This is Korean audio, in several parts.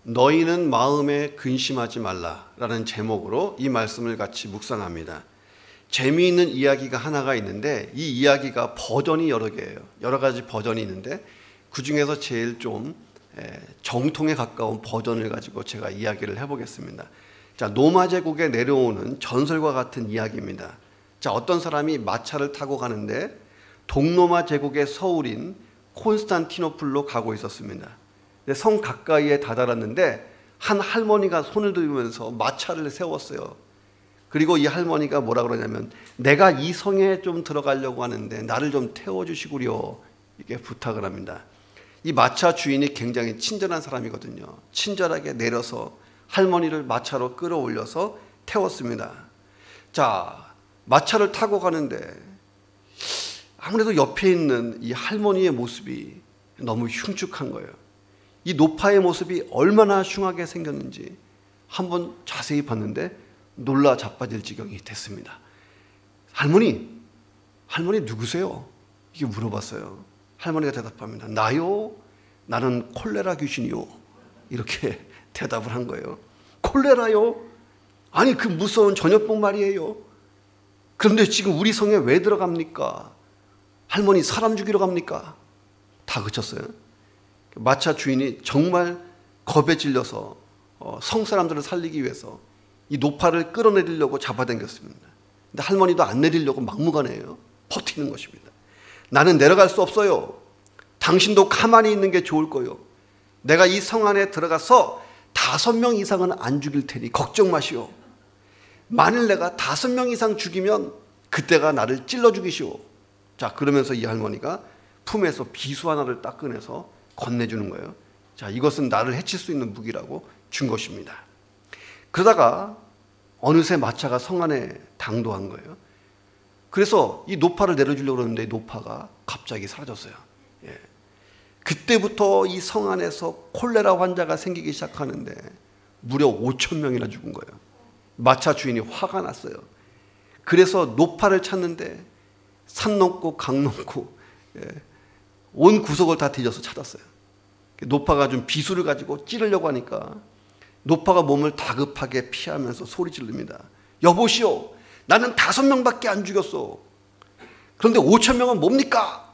너희는 마음에 근심하지 말라라는 제목으로 이 말씀을 같이 묵상합니다. 재미있는 이야기가 하나가 있는데 이 이야기가 버전이 여러 개예요. 여러 가지 버전이 있는데 그 중에서 제일 좀 정통에 가까운 버전을 가지고 제가 이야기를 해보겠습니다. 자, 로마 제국에 내려오는 전설과 같은 이야기입니다. 자, 어떤 사람이 마차를 타고 가는데 동로마 제국의 서울인 콘스탄티노플로 가고 있었습니다. 성 가까이에 다다랐는데 한 할머니가 손을 들면서 마차를 세웠어요. 그리고 이 할머니가 뭐라 그러냐면 내가 이 성에 좀 들어가려고 하는데 나를 좀 태워주시구려 이렇게 부탁을 합니다. 이 마차 주인이 굉장히 친절한 사람이거든요. 친절하게 내려서 할머니를 마차로 끌어올려서 태웠습니다. 자, 마차를 타고 가는데 아무래도 옆에 있는 이 할머니의 모습이 너무 흉측한 거예요. 이 노파의 모습이 얼마나 흉하게 생겼는지 한번 자세히 봤는데 놀라 자빠질 지경이 됐습니다. 할머니 누구세요? 이게 물어봤어요. 할머니가 대답합니다. 나요? 나는 콜레라 귀신이요. 이렇게 대답을 한 거예요. 콜레라요? 아니 그 무서운 전염병 말이에요. 그런데 지금 우리 성에 왜 들어갑니까? 할머니 사람 죽이러 갑니까? 다 그쳤어요. 마차 주인이 정말 겁에 질려서 성 사람들을 살리기 위해서 이 노파를 끌어내리려고 잡아당겼습니다. 근데 할머니도 안 내리려고 막무가내예요. 버티는 것입니다. 나는 내려갈 수 없어요. 당신도 가만히 있는 게 좋을 거요. 내가 이 성 안에 들어가서 5명 이상은 안 죽일 테니 걱정 마시오. 만일 내가 5명 이상 죽이면 그때가 나를 찔러 죽이시오. 자, 그러면서 이 할머니가 품에서 비수 하나를 딱 꺼내서 건네주는 거예요. 자, 이것은 나를 해칠 수 있는 무기라고 준 것입니다. 그러다가 어느새 마차가 성 안에 당도한 거예요. 그래서 이 노파를 내려주려고 그러는데 노파가 갑자기 사라졌어요. 예. 그때부터 이 성 안에서 콜레라 환자가 생기기 시작하는데 무려 5,000명이나 죽은 거예요. 마차 주인이 화가 났어요. 그래서 노파를 찾는데 산 넘고 강 넘고 온 구석을 다 뒤져서 찾았어요. 노파가 좀 비수를 가지고 찌르려고 하니까 노파가 몸을 다급하게 피하면서 소리 지릅니다. 여보시오, 나는 5명밖에 안 죽였어. 그런데 5,000명은 뭡니까?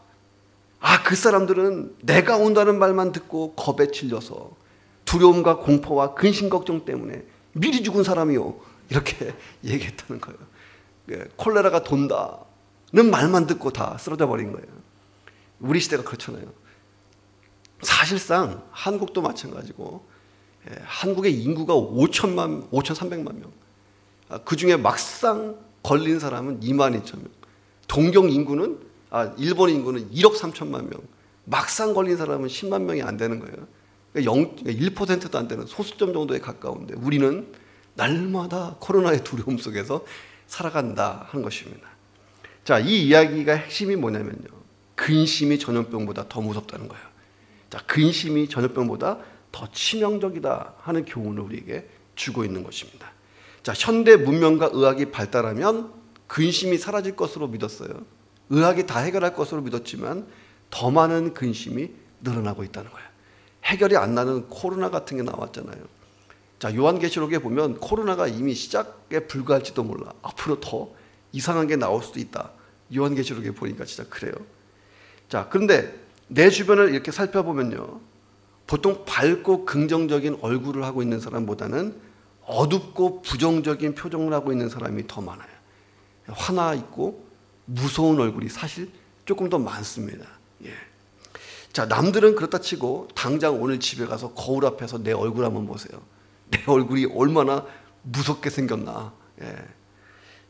아, 그 사람들은 내가 온다는 말만 듣고 겁에 질려서 두려움과 공포와 근심 걱정 때문에 미리 죽은 사람이요. 이렇게 얘기했다는 거예요. 콜레라가 돈다는 말만 듣고 다 쓰러져 버린 거예요. 우리 시대가 그렇잖아요. 사실상 한국도 마찬가지고 한국의 인구가 5,300만 명. 그 중에 막상 걸린 사람은 22,000명. 동경 인구는 일본 인구는 1억 3천만 명. 막상 걸린 사람은 10만 명이 안 되는 거예요. 그러니까 1%도 안 되는 소수점 정도에 가까운데 우리는 날마다 코로나의 두려움 속에서 살아간다 하는 것입니다. 자, 이 이야기가 핵심이 뭐냐면요. 근심이 전염병보다 더 무섭다는 거예요. 자, 근심이 전염병보다 더 치명적이다 하는 교훈을 우리에게 주고 있는 것입니다. 자, 현대 문명과 의학이 발달하면 근심이 사라질 것으로 믿었어요. 의학이 다 해결할 것으로 믿었지만 더 많은 근심이 늘어나고 있다는 거예요. 해결이 안 나는 코로나 같은 게 나왔잖아요. 자, 요한계시록에 보면 코로나가 이미 시작에 불과할지도 몰라. 앞으로 더 이상한 게 나올 수도 있다. 요한계시록에 보니까 진짜 그래요. 자, 그런데 내 주변을 이렇게 살펴보면요. 보통 밝고 긍정적인 얼굴을 하고 있는 사람보다는 어둡고 부정적인 표정을 하고 있는 사람이 더 많아요. 화나 있고 무서운 얼굴이 사실 조금 더 많습니다. 예. 자, 남들은 그렇다 치고 당장 오늘 집에 가서 거울 앞에서 내 얼굴 한번 보세요. 내 얼굴이 얼마나 무섭게 생겼나. 예.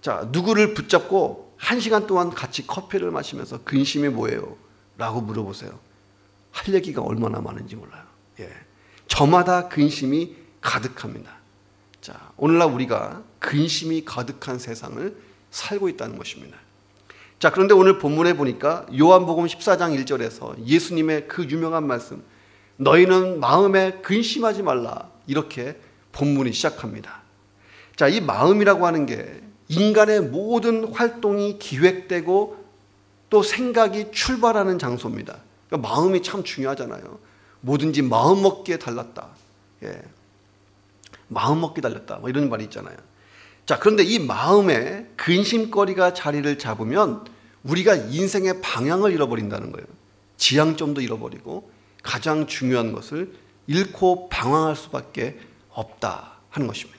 자, 누구를 붙잡고 1시간 동안 같이 커피를 마시면서 근심이 뭐예요? 라고 물어보세요. 할 얘기가 얼마나 많은지 몰라요. 예. 저마다 근심이 가득합니다. 자, 오늘날 우리가 근심이 가득한 세상을 살고 있다는 것입니다. 자, 그런데 오늘 본문에 보니까 요한복음 14장 1절에서 예수님의 그 유명한 말씀, 너희는 마음에 근심하지 말라, 이렇게 본문이 시작합니다. 자, 이 마음이라고 하는 게 인간의 모든 활동이 기획되고 또 생각이 출발하는 장소입니다. 그러니까 마음이 참 중요하잖아요. 뭐든지 마음 먹기에 달랐다. 마음 먹기 달렸다. 뭐 이런 말이 있잖아요. 자, 그런데 이 마음에 근심거리가 자리를 잡으면 우리가 인생의 방향을 잃어버린다는 거예요. 지향점도 잃어버리고 가장 중요한 것을 잃고 방황할 수밖에 없다 하는 것입니다.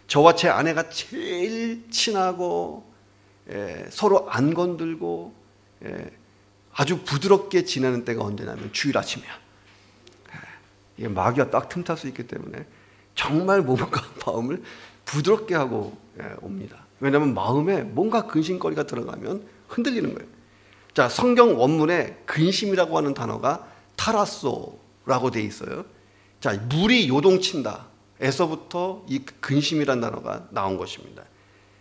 저와 제 아내가 제일 친하고 서로 안 건들고 아주 부드럽게 지내는 때가 언제냐면 주일 아침이야. 이게 마귀가 딱 틈탈 수 있기 때문에 정말 몸과 마음을 부드럽게 하고 옵니다. 왜냐하면 마음에 뭔가 근심거리가 들어가면 흔들리는 거예요. 자, 성경 원문에 근심이라고 하는 단어가 타라소라고 되어 있어요. 자, 물이 요동친다 에서부터 이 근심이라는 단어가 나온 것입니다.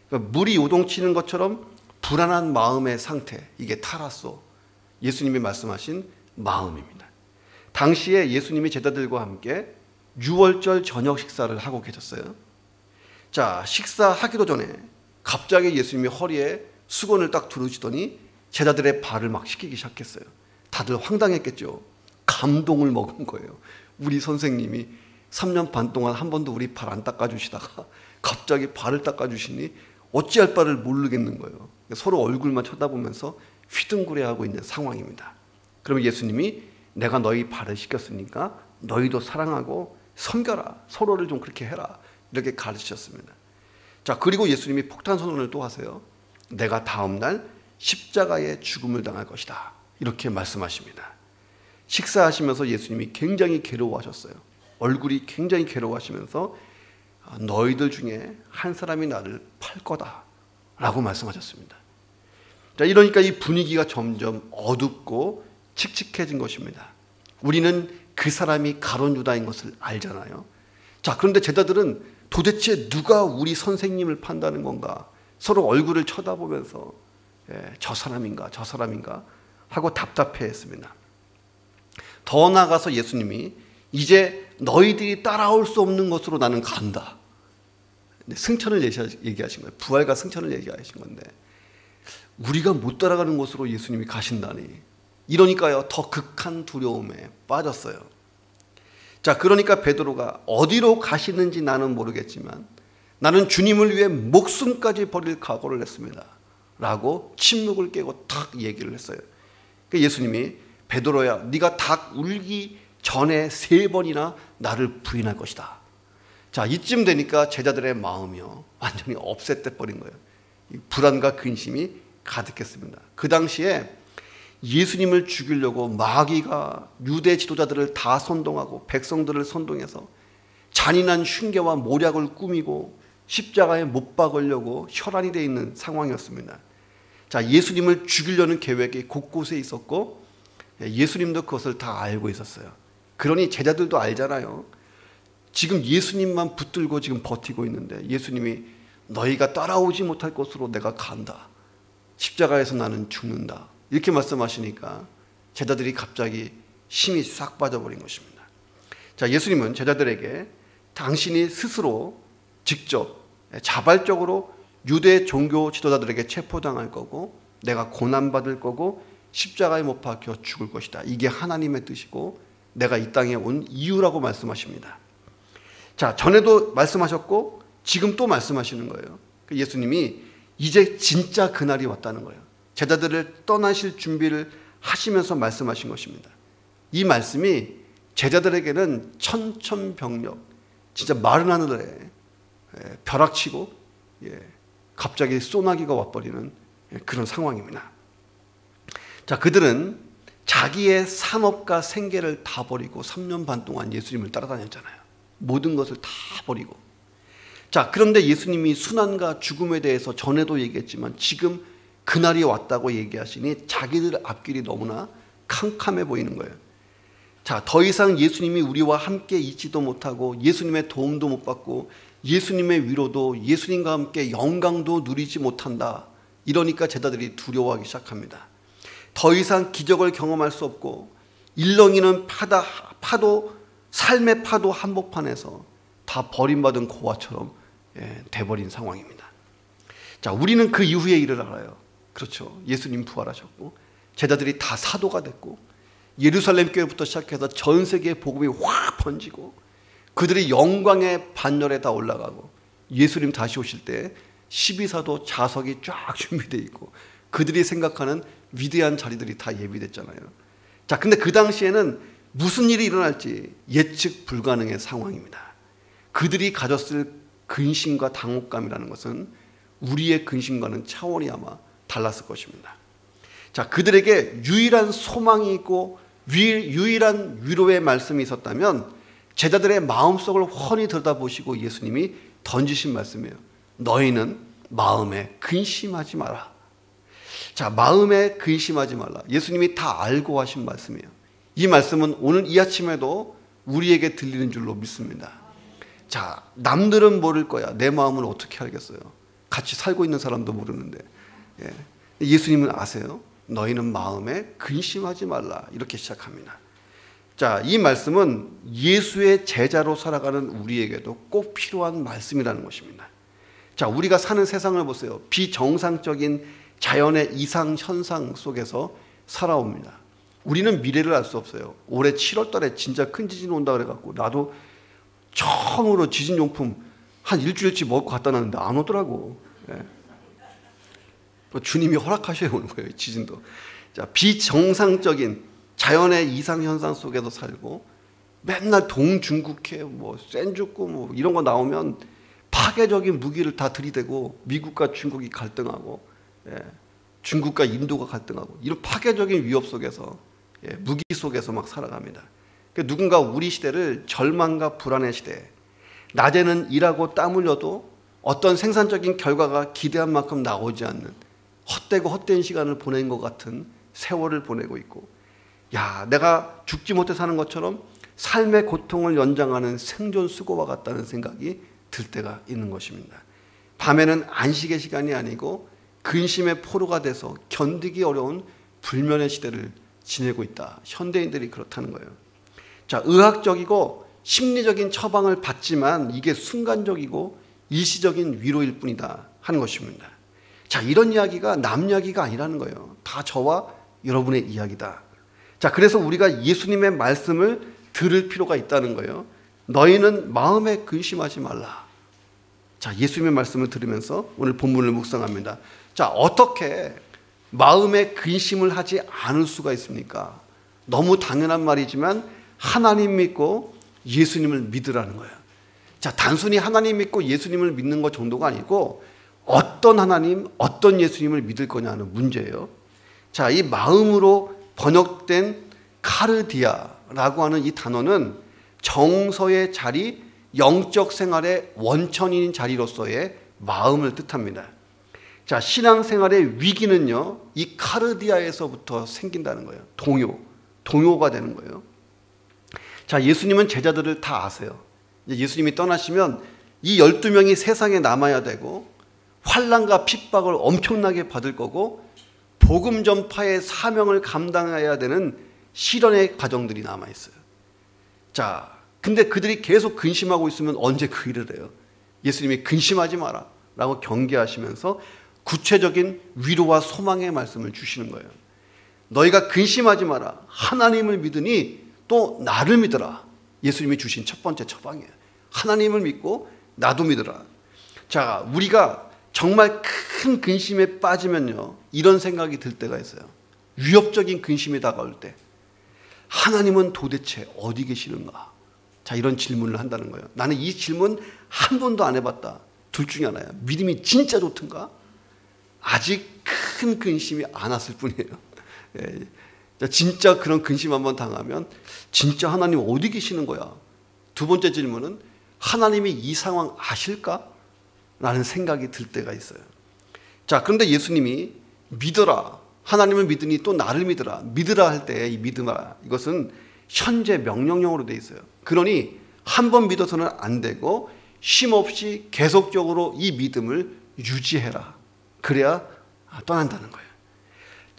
그러니까 물이 요동치는 것처럼 불안한 마음의 상태, 이게 타라소, 예수님이 말씀하신 마음입니다. 당시에 예수님이 제자들과 함께 유월절 저녁 식사를 하고 계셨어요. 자, 식사하기도 전에 갑자기 예수님이 허리에 수건을 딱 두르시더니 제자들의 발을 막 씻기기 시작했어요. 다들 황당했겠죠. 감동을 먹은 거예요. 우리 선생님이 3년 반 동안 한 번도 우리 발 안 닦아주시다가 갑자기 발을 닦아주시니 어찌할 바를 모르겠는 거예요. 서로 얼굴만 쳐다보면서 휘둥그레하고 있는 상황입니다. 그러면 예수님이 내가 너희 발을 씻겼으니까 너희도 사랑하고 섬겨라. 서로를 좀 그렇게 해라. 이렇게 가르치셨습니다. 자, 그리고 예수님이 폭탄 선언을 또 하세요. 내가 다음 날 십자가의 죽음을 당할 것이다. 이렇게 말씀하십니다. 식사하시면서 예수님이 굉장히 괴로워하셨어요. 얼굴이 굉장히 괴로워하시면서 너희들 중에 한 사람이 나를 팔 거다 라고 말씀하셨습니다. 자, 이러니까 이 분위기가 점점 어둡고 칙칙해진 것입니다. 우리는 그 사람이 가룟 유다인 것을 알잖아요. 자, 그런데 제자들은 도대체 누가 우리 선생님을 판다는 건가? 서로 얼굴을 쳐다보면서 저 사람인가 저 사람인가 하고 답답해했습니다. 더 나아가서 예수님이 이제 너희들이 따라올 수 없는 것으로 나는 간다. 승천을 얘기하신 거예요. 부활과 승천을 얘기하신 건데 우리가 못 따라가는 곳으로 예수님이 가신다니. 이러니까요, 더 극한 두려움에 빠졌어요. 자, 그러니까 베드로가 어디로 가시는지 나는 모르겠지만 나는 주님을 위해 목숨까지 버릴 각오를 했습니다 라고 침묵을 깨고 탁 얘기를 했어요. 그러니까 예수님이 베드로야, 네가 닭 울기 전에 3번이나 나를 부인할 것이다. 자, 이쯤 되니까 제자들의 마음이요 완전히 업셋돼 버린 거예요. 불안과 근심이 가득했습니다. 그 당시에 예수님을 죽이려고 마귀가 유대 지도자들을 다 선동하고 백성들을 선동해서 잔인한 흉계와 모략을 꾸미고 십자가에 못 박으려고 혈안이 되어 있는 상황이었습니다. 자, 예수님을 죽이려는 계획이 곳곳에 있었고 예수님도 그것을 다 알고 있었어요. 그러니 제자들도 알잖아요. 지금 예수님만 붙들고 지금 버티고 있는데 예수님이 너희가 따라오지 못할 곳으로 내가 간다. 십자가에서 나는 죽는다. 이렇게 말씀하시니까 제자들이 갑자기 힘이 싹 빠져버린 것입니다. 자, 예수님은 제자들에게 당신이 스스로 직접 자발적으로 유대 종교 지도자들에게 체포당할 거고 내가 고난받을 거고 십자가에 못 박혀 죽을 것이다. 이게 하나님의 뜻이고 내가 이 땅에 온 이유라고 말씀하십니다. 자, 전에도 말씀하셨고 지금 또 말씀하시는 거예요. 예수님이 이제 진짜 그날이 왔다는 거예요. 제자들을 떠나실 준비를 하시면서 말씀하신 것입니다. 이 말씀이 제자들에게는 천천병력, 진짜 마른 하늘에 벼락치고 갑자기 소나기가 와버리는 그런 상황입니다. 자, 그들은 자기의 산업과 생계를 다 버리고 3년 반 동안 예수님을 따라다녔잖아요. 모든 것을 다 버리고. 자, 그런데 예수님이 순환과 죽음에 대해서 전에도 얘기했지만 지금 그날이 왔다고 얘기하시니 자기들 앞길이 너무나 캄캄해 보이는 거예요. 자, 더 이상 예수님이 우리와 함께 있지도 못하고 예수님의 도움도 못 받고 예수님의 위로도 예수님과 함께 영광도 누리지 못한다. 이러니까 제자들이 두려워하기 시작합니다. 더 이상 기적을 경험할 수 없고 일렁이는 파도, 삶의 파도 한복판에서 다 버림받은 고아처럼 돼버린 상황입니다. 자, 우리는 그 이후의 일을 알아요. 그렇죠. 예수님 부활하셨고 제자들이 다 사도가 됐고 예루살렘 교회부터 시작해서 전 세계에 복음이 확 번지고 그들이 영광의 반열에 다 올라가고 예수님 다시 오실 때 12사도 좌석이 쫙 준비되어 있고 그들이 생각하는 위대한 자리들이 다 예비됐잖아요. 자, 근데 그 당시에는 무슨 일이 일어날지 예측 불가능의 상황입니다. 그들이 가졌을 근심과 당혹감이라는 것은 우리의 근심과는 차원이 아마 달랐을 것입니다. 자, 그들에게 유일한 소망이 있고 유일한 위로의 말씀이 있었다면 제자들의 마음속을 훤히 들여다보시고 예수님이 던지신 말씀이에요. 너희는 마음에 근심하지 마라. 자, 마음에 근심하지 말라. 예수님이 다 알고 하신 말씀이에요. 이 말씀은 오늘 이 아침에도 우리에게 들리는 줄로 믿습니다. 자, 남들은 모를 거야. 내 마음은 어떻게 알겠어요? 같이 살고 있는 사람도 모르는데. 예수님은 아세요. 너희는 마음에 근심하지 말라. 이렇게 시작합니다. 자, 이 말씀은 예수의 제자로 살아가는 우리에게도 꼭 필요한 말씀이라는 것입니다. 자, 우리가 사는 세상을 보세요. 비정상적인 자연의 이상 현상 속에서 살아옵니다. 우리는 미래를 알 수 없어요. 올해 7월 달에 진짜 큰 지진이 온다 그래갖고 나도 처음으로 지진용품 한 일주일치 먹고 갖다 놨는데 안 오더라고. 주님이 허락하셔야 오는 거예요, 지진도. 자, 비정상적인 자연의 이상 현상 속에서 살고 맨날 동중국해, 센주쿠 이런 거 나오면 파괴적인 무기를 다 들이대고 미국과 중국이 갈등하고 중국과 인도가 갈등하고 이런 파괴적인 위협 속에서 무기 속에서 막 살아갑니다. 그러니까 누군가 우리 시대를 절망과 불안의 시대, 낮에는 일하고 땀 흘려도 어떤 생산적인 결과가 기대한 만큼 나오지 않는 헛되고 헛된 시간을 보낸 것 같은 세월을 보내고 있고, 야, 내가 죽지 못해 사는 것처럼 삶의 고통을 연장하는 생존 수고와 같다는 생각이 들 때가 있는 것입니다. 밤에는 안식의 시간이 아니고 근심의 포로가 돼서 견디기 어려운 불면의 시대를 지내고 있다. 현대인들이 그렇다는 거예요. 자, 의학적이고 심리적인 처방을 받지만 이게 순간적이고 일시적인 위로일 뿐이다 하는 것입니다. 자, 이런 이야기가 남 이야기가 아니라는 거예요. 다 저와 여러분의 이야기다. 자, 그래서 우리가 예수님의 말씀을 들을 필요가 있다는 거예요. 너희는 마음에 근심하지 말라. 자, 예수님의 말씀을 들으면서 오늘 본문을 묵상합니다. 자, 어떻게 마음에 근심을 하지 않을 수가 있습니까? 너무 당연한 말이지만 하나님 믿고 예수님을 믿으라는 거예요. 자, 단순히 하나님 믿고 예수님을 믿는 것 정도가 아니고 어떤 하나님, 어떤 예수님을 믿을 거냐는 문제예요. 자, 이 마음으로 번역된 카르디아라고 하는 이 단어는 정서의 자리, 영적 생활의 원천인 자리로서의 마음을 뜻합니다. 자, 신앙생활의 위기는요, 이 카르디아에서부터 생긴다는 거예요. 동요가 되는 거예요. 자, 예수님은 제자들을 다 아세요. 이제 예수님이 떠나시면 이 12명이 세상에 남아야 되고 환난과 핍박을 엄청나게 받을 거고 복음 전파의 사명을 감당해야 되는 시련의 과정들이 남아있어요. 자, 근데 그들이 계속 근심하고 있으면 언제 그 일을 해요? 예수님이 근심하지 마라 라고 경계하시면서 구체적인 위로와 소망의 말씀을 주시는 거예요. 너희가 근심하지 마라. 하나님을 믿으니 또 나를 믿어라. 예수님이 주신 첫 번째 처방이에요. 하나님을 믿고 나도 믿어라. 자, 우리가 정말 큰 근심에 빠지면요, 이런 생각이 들 때가 있어요. 위협적인 근심이 다가올 때 하나님은 도대체 어디 계시는가? 자, 이런 질문을 한다는 거예요. 나는 이 질문 한 번도 안 해봤다. 둘 중에 하나야. 믿음이 진짜 좋든가 아직 큰 근심이 안 왔을 뿐이에요. 진짜 그런 근심 한번 당하면 진짜 하나님 어디 계시는 거야? 두 번째 질문은 하나님이 이 상황 아실까? 라는 생각이 들 때가 있어요. 자, 그런데 예수님이 믿어라. 하나님을 믿으니 또 나를 믿어라. 믿으라 할 때 이 믿으라, 이것은 현재 명령형으로 돼 있어요. 그러니 한 번 믿어서는 안 되고 쉼없이 계속적으로 이 믿음을 유지해라. 그래야 떠난다는 거예요.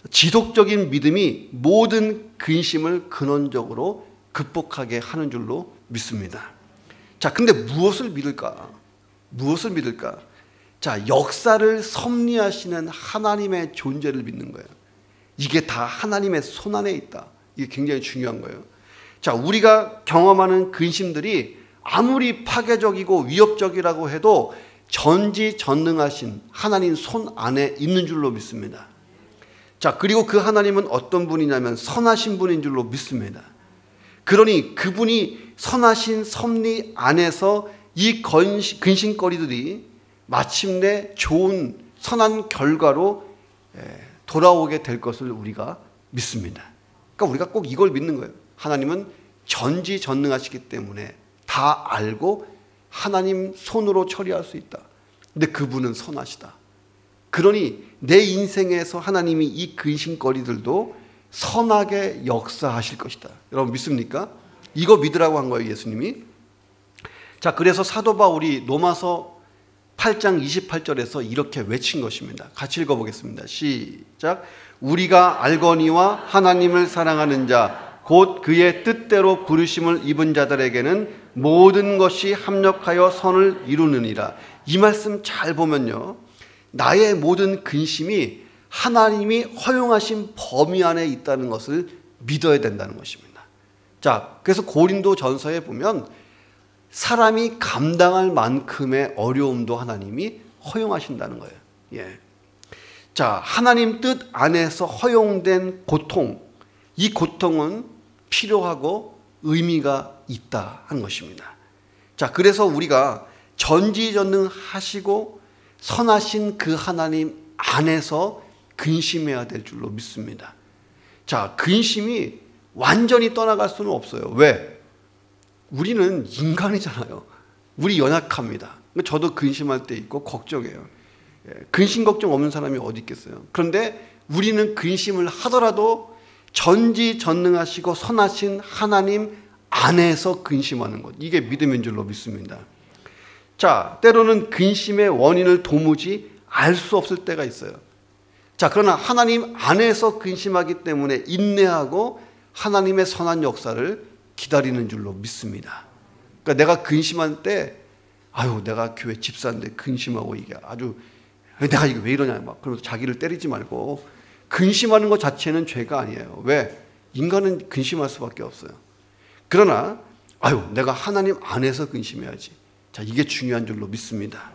지속적인 믿음이 모든 근심을 근원적으로 극복하게 하는 줄로 믿습니다. 자, 근데 무엇을 믿을까? 무엇을 믿을까? 자, 역사를 섭리하시는 하나님의 존재를 믿는 거예요. 이게 다 하나님의 손안에 있다. 이게 굉장히 중요한 거예요. 자, 우리가 경험하는 근심들이 아무리 파괴적이고 위협적이라고 해도 전지전능하신 하나님 손 안에 있는 줄로 믿습니다. 자, 그리고 그 하나님은 어떤 분이냐면 선하신 분인 줄로 믿습니다. 그러니 그분이 선하신 섭리 안에서 이 근심거리들이 마침내 좋은 선한 결과로 돌아오게 될 것을 우리가 믿습니다. 그러니까 우리가 꼭 이걸 믿는 거예요. 하나님은 전지전능하시기 때문에 다 알고 하나님 손으로 처리할 수 있다. 근데 그분은 선하시다. 그러니 내 인생에서 하나님이 이 근심거리들도 선하게 역사하실 것이다. 여러분 믿습니까? 이거 믿으라고 한 거예요, 예수님이. 자, 그래서 사도 바울이 로마서 8장 28절에서 이렇게 외친 것입니다. 같이 읽어보겠습니다. 시작. 우리가 알거니와 하나님을 사랑하는 자 곧 그의 뜻대로 부르심을 입은 자들에게는 모든 것이 합력하여 선을 이루느니라. 이 말씀 잘 보면요, 나의 모든 근심이 하나님이 허용하신 범위 안에 있다는 것을 믿어야 된다는 것입니다. 자, 그래서 고린도 전서에 보면 사람이 감당할 만큼의 어려움도 하나님이 허용하신다는 거예요. 예. 자, 하나님 뜻 안에서 허용된 고통, 이 고통은 필요하고 의미가 있다 하는 것입니다. 자, 그래서 우리가 전지전능하시고 선하신 그 하나님 안에서 근심해야 될 줄로 믿습니다. 자, 근심이 완전히 떠나갈 수는 없어요. 왜? 우리는 인간이잖아요. 우리 연약합니다. 저도 근심할 때 있고 걱정해요. 근심 걱정 없는 사람이 어디 있겠어요. 그런데 우리는 근심을 하더라도 전지전능하시고 선하신 하나님 안에서 근심하는 것, 이게 믿음인 줄로 믿습니다. 자, 때로는 근심의 원인을 도무지 알 수 없을 때가 있어요. 자, 그러나 하나님 안에서 근심하기 때문에 인내하고 하나님의 선한 역사를 기다리는 줄로 믿습니다. 그러니까 내가 근심할 때, 아유, 내가 교회 집사인데 근심하고 이게 아주, 내가 이게 왜 이러냐, 막 그러면서 자기를 때리지 말고, 근심하는 것 자체는 죄가 아니에요. 왜? 인간은 근심할 수밖에 없어요. 그러나 아유, 내가 하나님 안에서 근심해야지. 자, 이게 중요한 줄로 믿습니다.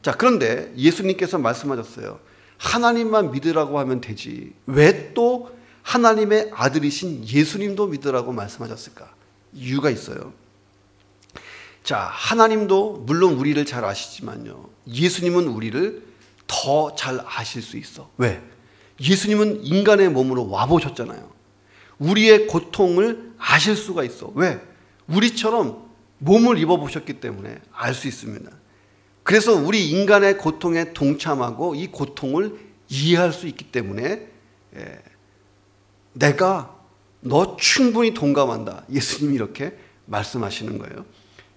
자, 그런데 예수님께서 말씀하셨어요. 하나님만 믿으라고 하면 되지 왜 또 하나님의 아들이신 예수님도 믿으라고 말씀하셨을까? 이유가 있어요. 자, 하나님도 물론 우리를 잘 아시지만요, 예수님은 우리를 더 잘 아실 수 있어. 왜? 예수님은 인간의 몸으로 와보셨잖아요. 우리의 고통을 아실 수가 있어. 왜? 우리처럼 몸을 입어보셨기 때문에 알 수 있습니다. 그래서 우리 인간의 고통에 동참하고 이 고통을 이해할 수 있기 때문에 내가 너 충분히 동감한다. 예수님이 이렇게 말씀하시는 거예요.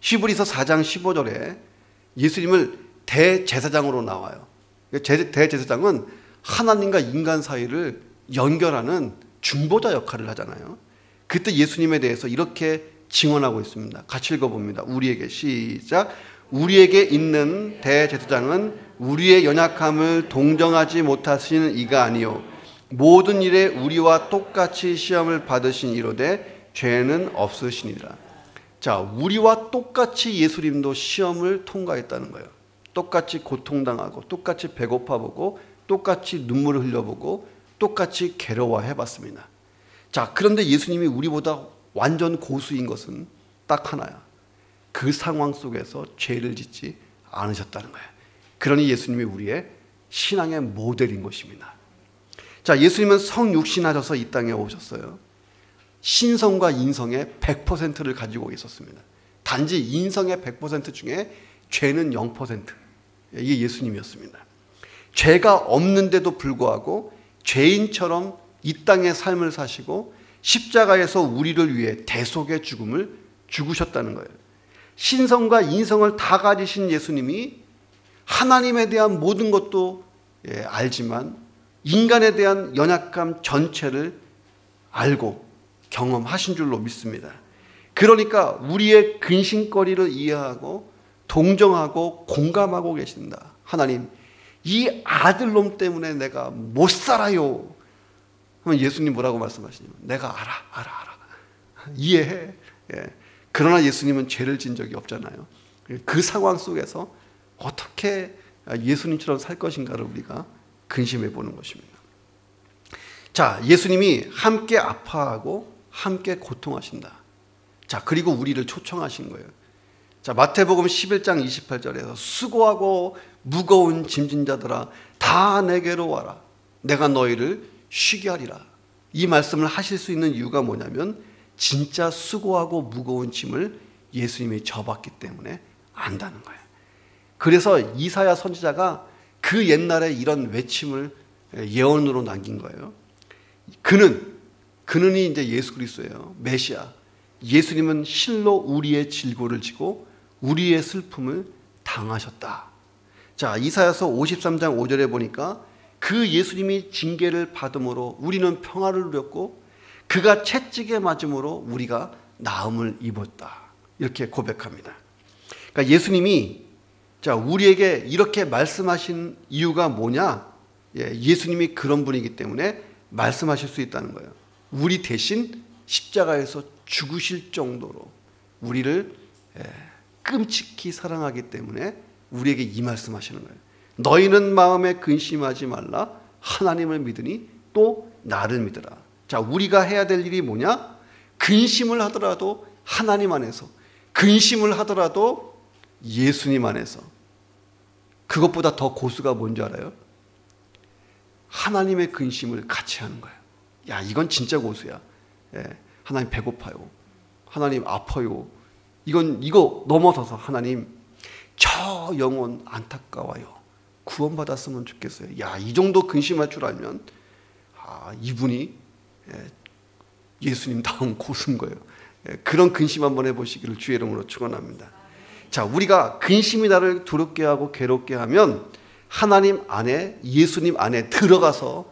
히브리서 4장 15절에 예수님을 대제사장으로 나와요. 대제사장은 하나님과 인간 사이를 연결하는 중보자 역할을 하잖아요. 그때 예수님에 대해서 이렇게 증언하고 있습니다. 같이 읽어봅니다. 우리에게 시작. 우리에게 있는 대제사장은 우리의 연약함을 동정하지 못하시는 이가 아니요 모든 일에 우리와 똑같이 시험을 받으신 이로되 죄는 없으시니라. 자, 우리와 똑같이 예수님도 시험을 통과했다는 거예요. 똑같이 고통당하고 똑같이 배고파보고 똑같이 눈물을 흘려보고 똑같이 괴로워해봤습니다. 자, 그런데 예수님이 우리보다 완전 고수인 것은 딱 하나야. 그 상황 속에서 죄를 짓지 않으셨다는 거예요. 그러니 예수님이 우리의 신앙의 모델인 것입니다. 자, 예수님은 성육신하셔서 이 땅에 오셨어요. 신성과 인성의 100%를 가지고 있었습니다. 단지 인성의 100% 중에 죄는 0%. 이게 예수님이었습니다. 죄가 없는데도 불구하고 죄인처럼 이 땅의 삶을 사시고 십자가에서 우리를 위해 대속의 죽음을 죽으셨다는 거예요. 신성과 인성을 다 가지신 예수님이 하나님에 대한 모든 것도 알지만 인간에 대한 연약함 전체를 알고 경험하신 줄로 믿습니다. 그러니까 우리의 근심거리를 이해하고 동정하고 공감하고 계신다. 하나님, 이 아들놈 때문에 내가 못 살아요. 그러면 예수님 뭐라고 말씀하시냐면 내가 알아. 이해해. 그러나 예수님은 죄를 진 적이 없잖아요. 그 상황 속에서 어떻게 예수님처럼 살 것인가를 우리가 근심해 보는 것입니다. 자, 예수님이 함께 아파하고 함께 고통하신다. 자, 그리고 우리를 초청하신 거예요. 자, 마태복음 11장 28절에서 수고하고 무거운 짐진 자들아 다 내게로 와라. 내가 너희를 쉬게 하리라. 이 말씀을 하실 수 있는 이유가 뭐냐면 진짜 수고하고 무거운 짐을 예수님이 져봤기 때문에 안다는 거예요. 그래서 이사야 선지자가 그 옛날에 이런 외침을 예언으로 남긴 거예요. 그는이 이제 예수 그리스도예요. 메시아. 예수님은 실로 우리의 질고를 지고 우리의 슬픔을 당하셨다. 자, 이사야서 53장 5절에 보니까 그 예수님이 징계를 받음으로 우리는 평화를 누렸고 그가 채찍에 맞음으로 우리가 나음을 입었다. 이렇게 고백합니다. 그러니까 예수님이 자, 우리에게 이렇게 말씀하신 이유가 뭐냐? 예수님이 그런 분이기 때문에 말씀하실 수 있다는 거예요. 우리 대신 십자가에서 죽으실 정도로 우리를 끔찍히 사랑하기 때문에 우리에게 이 말씀하시는 거예요. 너희는 마음에 근심하지 말라. 하나님을 믿으니 또 나를 믿으라. 자, 우리가 해야 될 일이 뭐냐? 근심을 하더라도 하나님 안에서, 근심을 하더라도 예수님 안에서. 그것보다 더 고수가 뭔지 알아요? 하나님의 근심을 같이 하는 거예요. 야, 이건 진짜 고수야. 하나님 배고파요. 하나님 아파요. 이거 넘어서서 하나님 저 영혼 안타까워요. 구원받았으면 좋겠어요. 야, 이 정도 근심할 줄 알면 이분이 예수님 다음 고수인 거예요. 그런 근심 한번 해보시기를 주의 이름으로 축원합니다. 자, 우리가 근심이 나를 두렵게 하고 괴롭게 하면 하나님 안에, 예수님 안에 들어가서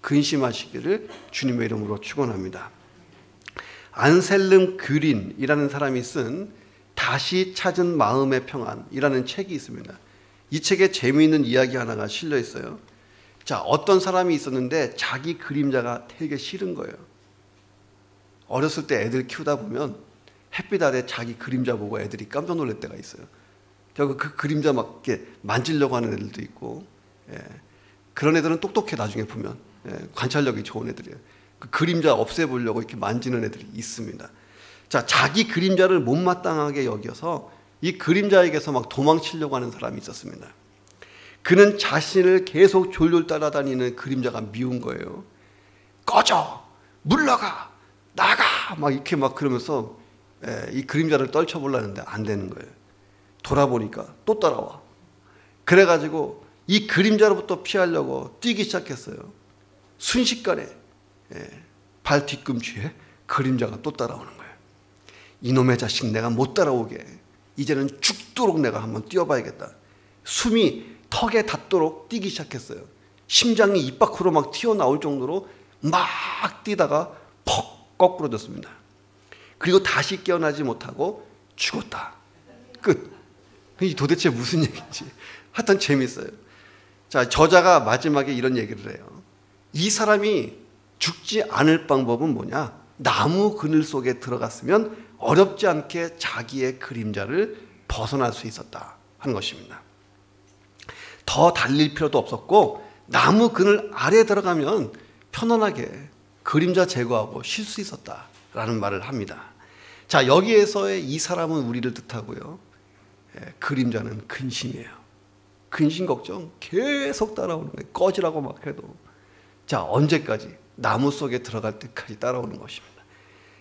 근심하시기를 주님의 이름으로 축원합니다. 안셀름 그린이라는 사람이 쓴 다시 찾은 마음의 평안이라는 책이 있습니다. 이 책에 재미있는 이야기 하나가 실려 있어요. 자, 어떤 사람이 있었는데 자기 그림자가 되게 싫은 거예요. 어렸을 때 애들 키우다 보면 햇빛 아래 자기 그림자 보고 애들이 깜짝 놀랄 때가 있어요. 그 그림자 막 이렇게 만지려고 하는 애들도 있고, 그런 애들은 똑똑해. 나중에 보면 관찰력이 좋은 애들이에요. 그 그림자 없애보려고 이렇게 만지는 애들이 있습니다. 자, 자기 그림자를 못마땅하게 여겨서 이 그림자에게서 막 도망치려고 하는 사람이 있었습니다. 그는 자신을 계속 졸졸 따라다니는 그림자가 미운 거예요. 꺼져! 물러가! 나가! 막 이렇게 막 그러면서 이 그림자를 떨쳐보려는데 안 되는 거예요. 돌아보니까 또 따라와. 그래가지고 이 그림자로부터 피하려고 뛰기 시작했어요. 순식간에 발 뒤꿈치에 그림자가 또 따라오는 거예요. 이놈의 자식, 내가 못 따라오게. 이제는 죽도록 내가 한번 뛰어봐야겠다. 숨이 턱에 닿도록 뛰기 시작했어요. 심장이 입 밖으로 막 튀어나올 정도로 막 뛰다가 퍽 거꾸러졌습니다. 그리고 다시 깨어나지 못하고 죽었다. 끝. 이게 도대체 무슨 얘기인지 하여튼 재밌어요. 자, 저자가 마지막에 이런 얘기를 해요. 이 사람이 죽지 않을 방법은 뭐냐? 나무 그늘 속에 들어갔으면 어렵지 않게 자기의 그림자를 벗어날 수 있었다 하는 것입니다. 더 달릴 필요도 없었고 나무 그늘 아래에 들어가면 편안하게 그림자 제거하고 쉴 수 있었다라는 말을 합니다. 자, 여기에서의 이 사람은 우리를 뜻하고요. 그림자는 근심이에요. 근심 걱정 계속 따라오는 거예요. 꺼지라고 막 해도. 자, 언제까지? 나무 속에 들어갈 때까지 따라오는 것입니다.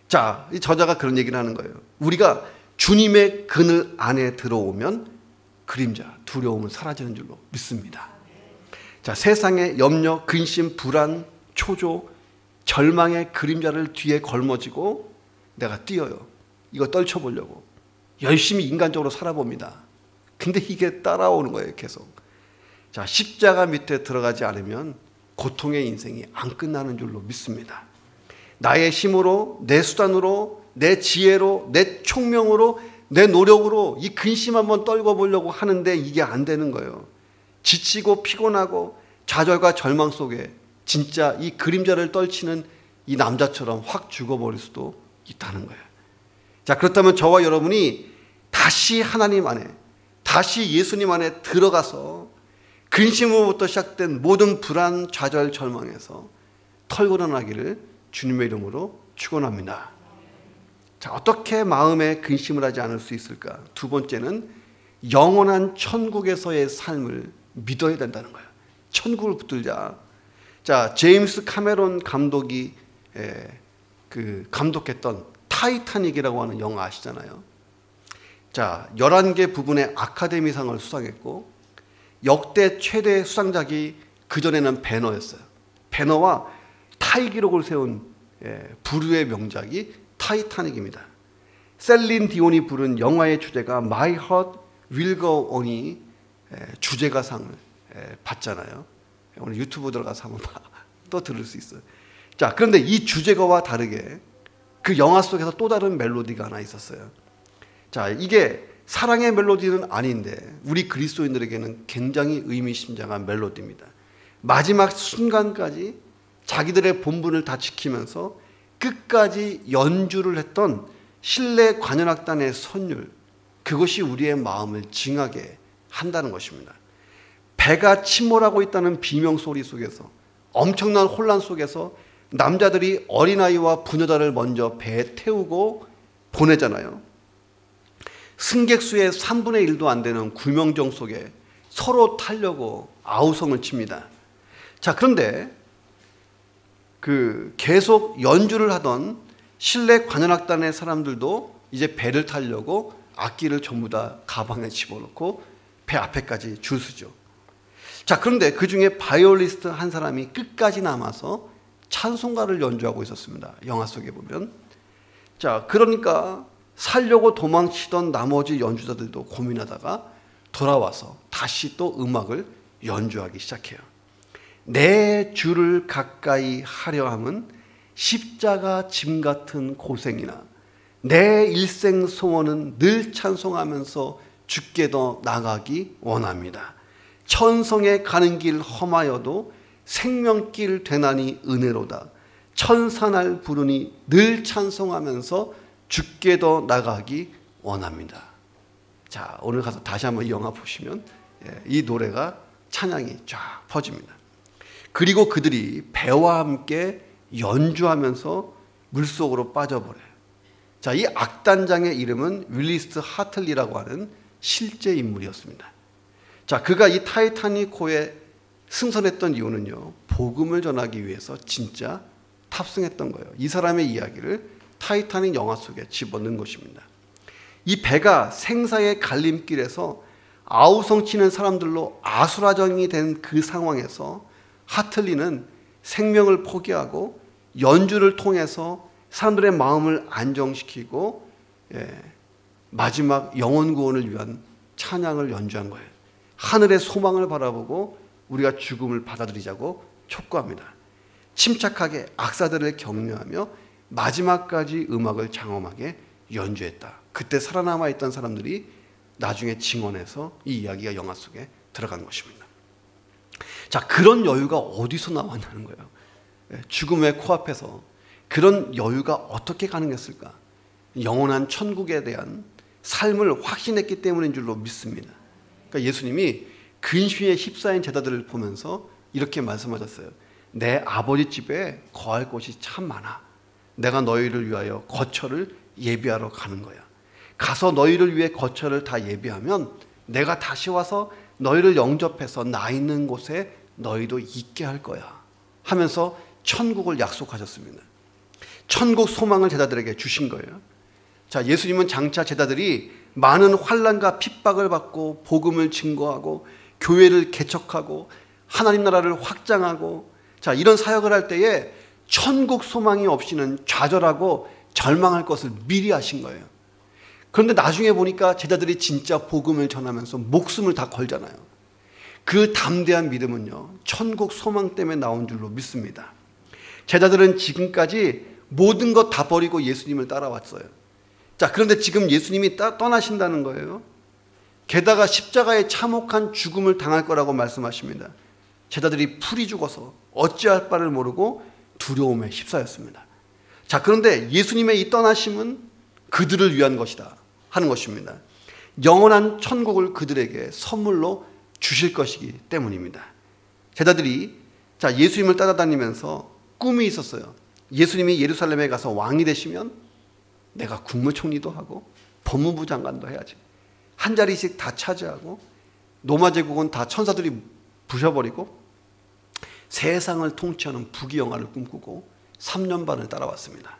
자, 이 저자가 그런 얘기를 하는 거예요. 우리가 주님의 그늘 안에 들어오면 그림자, 두려움은 사라지는 줄로 믿습니다. 자, 세상의 염려, 근심, 불안, 초조, 절망의 그림자를 뒤에 걸머지고 내가 뛰어요. 이거 떨쳐보려고 열심히 인간적으로 살아봅니다. 근데 이게 따라오는 거예요, 계속. 자, 십자가 밑에 들어가지 않으면 고통의 인생이 안 끝나는 줄로 믿습니다. 나의 힘으로, 내 수단으로, 내 지혜로, 내 총명으로, 내 노력으로 이 근심 한번 떨궈보려고 하는데 이게 안 되는 거예요. 지치고 피곤하고 좌절과 절망 속에 진짜 이 그림자를 떨치는 이 남자처럼 확 죽어버릴 수도 있다는 거예요. 자, 그렇다면 저와 여러분이 다시 하나님 안에, 다시 예수님 안에 들어가서 근심으로부터 시작된 모든 불안, 좌절, 절망에서 털고 일어나기를 주님의 이름으로 축원합니다. 자, 어떻게 마음에 근심을 하지 않을 수 있을까? 두 번째는 영원한 천국에서의 삶을 믿어야 된다는 거예요. 천국을 붙들자. 자, 제임스 카메론 감독이 감독했던 타이타닉이라고 하는 영화 아시잖아요. 자, 11개 부분의 아카데미상을 수상했고 역대 최대 수상작이 그전에는 배너였어요. 배너와 타이 기록을 세운 부류의 명작이 타이타닉입니다. 셀린 디온이 부른 영화의 주제가 My Heart Will Go On이 주제가상을 받잖아요. 오늘 유튜브 들어가서 한번 또 들을 수 있어요. 자, 그런데 이 주제가와 다르게 그 영화 속에서 또 다른 멜로디가 하나 있었어요. 자, 이게 사랑의 멜로디는 아닌데 우리 그리스도인들에게는 굉장히 의미심장한 멜로디입니다. 마지막 순간까지 자기들의 본분을 다 지키면서 끝까지 연주를 했던 실내 관현악단의 선율, 그것이 우리의 마음을 징하게 한다는 것입니다. 배가 침몰하고 있다는 비명소리 속에서, 엄청난 혼란 속에서 남자들이 어린아이와 부녀자를 먼저 배에 태우고 보내잖아요. 승객 수의 3분의 1도 안 되는 구명정 속에 서로 타려고 아우성을 칩니다. 자, 그런데 계속 연주를 하던 실내 관현악단의 사람들도 이제 배를 타려고 악기를 전부 다 가방에 집어넣고 배 앞에까지 줄 서죠. 자, 그런데 그 중에 바이올리스트 한 사람이 끝까지 남아서 찬송가를 연주하고 있었습니다. 영화 속에 보면. 자, 그러니까 살려고 도망치던 나머지 연주자들도 고민하다가 돌아와서 다시 또 음악을 연주하기 시작해요. 내 주를 가까이 하려 함은 십자가 짐 같은 고생이나 내 일생 소원은 늘 찬송하면서 주께 더 나가기 원합니다. 천성에 가는 길 험하여도 생명길 되나니 은혜로다. 천사날 부르니 늘 찬송하면서 주께 더 나가기 원합니다. 자, 오늘 가서 다시 한번 이 영화 보시면 이 노래가 찬양이 쫙 퍼집니다. 그리고 그들이 배와 함께 연주하면서 물속으로 빠져버려요. 자, 이 악단장의 이름은 윌리스 하틀리라고 하는 실제 인물이었습니다. 자, 그가 이 타이타닉호에 승선했던 이유는요, 복음을 전하기 위해서 진짜 탑승했던 거예요. 이 사람의 이야기를 타이타닉 영화 속에 집어넣은 것입니다. 이 배가 생사의 갈림길에서 아우성 치는 사람들로 아수라장이 된 그 상황에서 하틀리는 생명을 포기하고 연주를 통해서 사람들의 마음을 안정시키고 마지막 영혼 구원을 위한 찬양을 연주한 거예요. 하늘의 소망을 바라보고 우리가 죽음을 받아들이자고 촉구합니다. 침착하게 악사들을 격려하며 마지막까지 음악을 장엄하게 연주했다. 그때 살아남아 있던 사람들이 나중에 증언해서 이 이야기가 영화 속에 들어간 것입니다. 자, 그런 여유가 어디서 나왔냐는 거예요. 죽음의 코앞에서 그런 여유가 어떻게 가능했을까? 영원한 천국에 대한 삶을 확신했기 때문인 줄로 믿습니다. 그러니까 예수님이 근심에 휩싸인 제자들을 보면서 이렇게 말씀하셨어요. 내 아버지 집에 거할 곳이 참 많아. 내가 너희를 위하여 거처를 예비하러 가는 거야. 가서 너희를 위해 거처를 다 예비하면 내가 다시 와서 너희를 영접해서 나 있는 곳에 너희도 있게 할 거야 하면서 천국을 약속하셨습니다. 천국 소망을 제자들에게 주신 거예요. 자, 예수님은 장차 제자들이 많은 환난과 핍박을 받고 복음을 증거하고 교회를 개척하고 하나님 나라를 확장하고, 자, 이런 사역을 할 때에 천국 소망이 없이는 좌절하고 절망할 것을 미리 하신 거예요. 그런데 나중에 보니까 제자들이 진짜 복음을 전하면서 목숨을 다 걸잖아요. 그 담대한 믿음은요, 천국 소망 때문에 나온 줄로 믿습니다. 제자들은 지금까지 모든 것 다 버리고 예수님을 따라왔어요. 자, 그런데 지금 예수님이 떠나신다는 거예요. 게다가 십자가에 참혹한 죽음을 당할 거라고 말씀하십니다. 제자들이 풀이 죽어서 어찌할 바를 모르고 두려움에 휩싸였습니다. 자, 그런데 예수님의 이 떠나심은 그들을 위한 것이다 하는 것입니다. 영원한 천국을 그들에게 선물로 주실 것이기 때문입니다. 제자들이 예수님을 따라다니면서 꿈이 있었어요. 예수님이 예루살렘에 가서 왕이 되시면 내가 국무총리도 하고 법무부 장관도 해야지. 한 자리씩 다 차지하고 로마 제국은 다 천사들이 부셔버리고 세상을 통치하는 부귀영화를 꿈꾸고 3년 반을 따라왔습니다.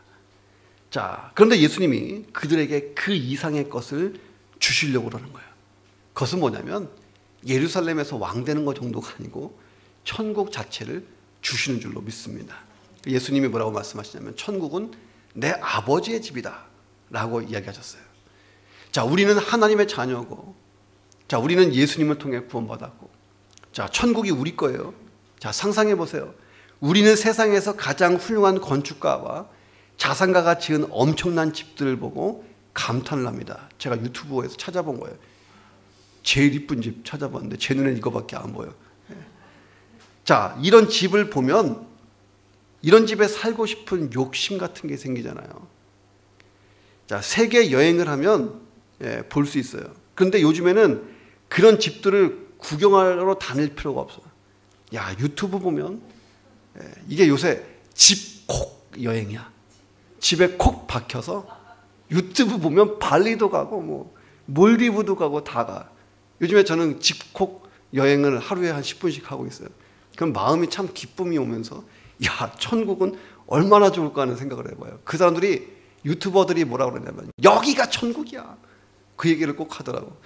그런데 예수님이 그들에게 그 이상의 것을 주시려고 그러는 거예요. 그것은 뭐냐면 예루살렘에서 왕 되는 것 정도가 아니고 천국 자체를 주시는 줄로 믿습니다. 예수님이 뭐라고 말씀하시냐면 천국은 내 아버지의 집이다 라고 이야기하셨어요. 우리는 하나님의 자녀고, 우리는 예수님을 통해 구원받았고, 천국이 우리 거예요. 상상해 보세요. 우리는 세상에서 가장 훌륭한 건축가와 자산가가 지은 엄청난 집들을 보고 감탄을 합니다. 제가 유튜브에서 찾아본 거예요. 제일 이쁜 집 찾아봤는데 제 눈엔 이거밖에 안 보여요. 이런 집을 보면 이런 집에 살고 싶은 욕심 같은 게 생기잖아요. 세계 여행을 하면 볼 수 있어요. 그런데 요즘에는 그런 집들을 구경하러 다닐 필요가 없어요. 유튜브 보면 이게 요새 집콕 여행이야. 집에 콕 박혀서 유튜브 보면 발리도 가고 뭐 몰디브도 가고 다 가. 요즘에 저는 집콕 여행을 하루에 한 10분씩 하고 있어요. 그럼 마음이 참 기쁨이 오면서 천국은 얼마나 좋을까 하는 생각을 해봐요. 그 사람들이 유튜버들이 뭐라 그러냐면 여기가 천국이야. 그 얘기를 꼭 하더라고.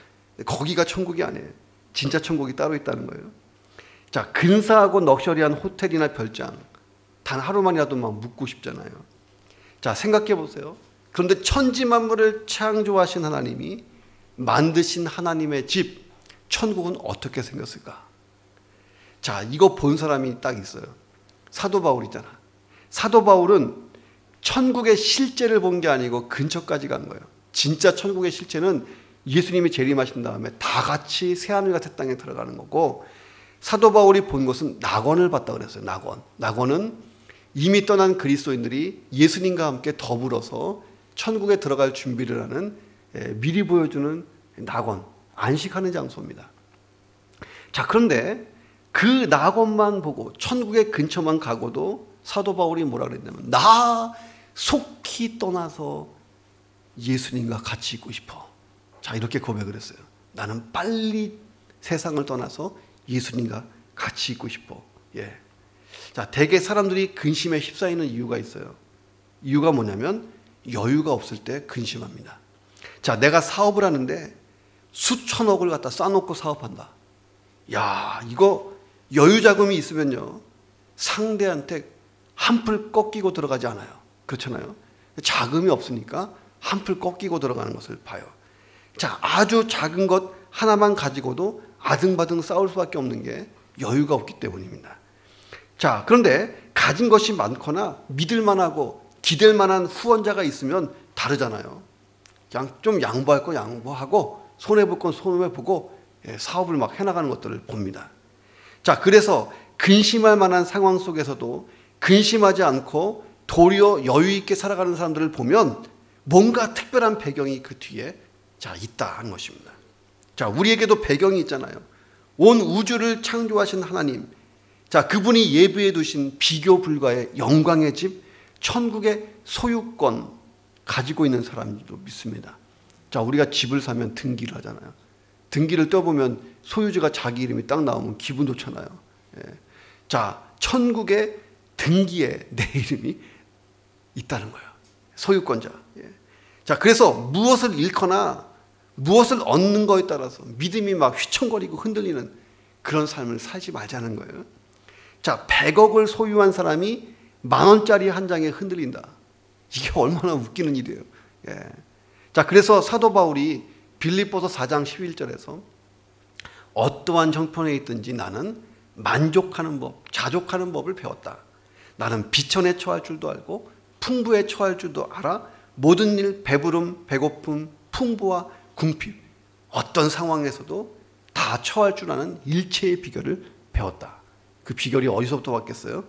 거기가 천국이 아니에요. 진짜 천국이 따로 있다는 거예요. 근사하고 럭셔리한 호텔이나 별장 단 하루만이라도 막 묵고 싶잖아요. 생각해 보세요. 그런데 천지 만물을 창조하신 하나님이 만드신 하나님의 집 천국은 어떻게 생겼을까? 이거 본 사람이 딱 있어요. 사도 바울이잖아. 사도 바울은 천국의 실제를 본 게 아니고 근처까지 간 거예요. 진짜 천국의 실체는 예수님이 재림하신 다음에 다 같이 새하늘과 새 땅에 들어가는 거고, 사도 바울이 본 것은 낙원을 봤다 그랬어요. 낙원은 이미 떠난 그리스도인들이 예수님과 함께 더불어서 천국에 들어갈 준비를 하는 미리 보여주는 낙원, 안식하는 장소입니다. 그런데 그 낙원만 보고 천국의 근처만 가고도 사도 바울이 뭐라 그랬냐면 나 속히 떠나서 예수님과 같이 있고 싶어. 이렇게 고백을 했어요. 나는 빨리 세상을 떠나서 예수님과 같이 있고 싶어. 대개 사람들이 근심에 휩싸이는 이유가 있어요. 이유가 뭐냐면 여유가 없을 때 근심합니다. 내가 사업을 하는데 수천억을 갖다 쌓아놓고 사업한다. 이거 여유 자금이 있으면요 상대한테 한풀 꺾이고 들어가지 않아요. 그렇잖아요. 자금이 없으니까 한풀 꺾이고 들어가는 것을 봐요. 아주 작은 것 하나만 가지고도 아등바등 싸울 수밖에 없는 게 여유가 없기 때문입니다. 그런데 가진 것이 많거나 믿을만하고 기댈만한 후원자가 있으면 다르잖아요. 그냥 좀 양보할 거 양보하고 손해볼 건 손해보고 사업을 막 해나가는 것들을 봅니다. 그래서 근심할 만한 상황 속에서도 근심하지 않고 도리어 여유 있게 살아가는 사람들을 보면 뭔가 특별한 배경이 그 뒤에 있다 하는 것입니다. 우리에게도 배경이 있잖아요. 온 우주를 창조하신 하나님, 그분이 예비해 두신 비교 불가의 영광의 집, 천국의 소유권 가지고 있는 사람들도 믿습니다. 우리가 집을 사면 등기를 하잖아요. 등기를 떼보면 소유주가 자기 이름이 딱 나오면 기분 좋잖아요. 천국의 등기에 내 이름이 있다는 거예요. 소유권자. 그래서 무엇을 잃거나 무엇을 얻는 거에 따라서 믿음이 막 휘청거리고 흔들리는 그런 삶을 살지 말자는 거예요. 100억을 소유한 사람이 10,000원짜리 한 장에 흔들린다. 이게 얼마나 웃기는 일이에요. 그래서 사도 바울이 빌립보서 4장 11절에서 어떠한 형편에 있든지 나는 만족하는 법, 자족하는 법을 배웠다. 나는 비천에 처할 줄도 알고 풍부에 처할 줄도 알아. 모든 일, 배부름, 배고픔, 풍부와 궁핍, 어떤 상황에서도 다 처할 줄 아는 일체의 비결을 배웠다. 그 비결이 어디서부터 왔겠어요?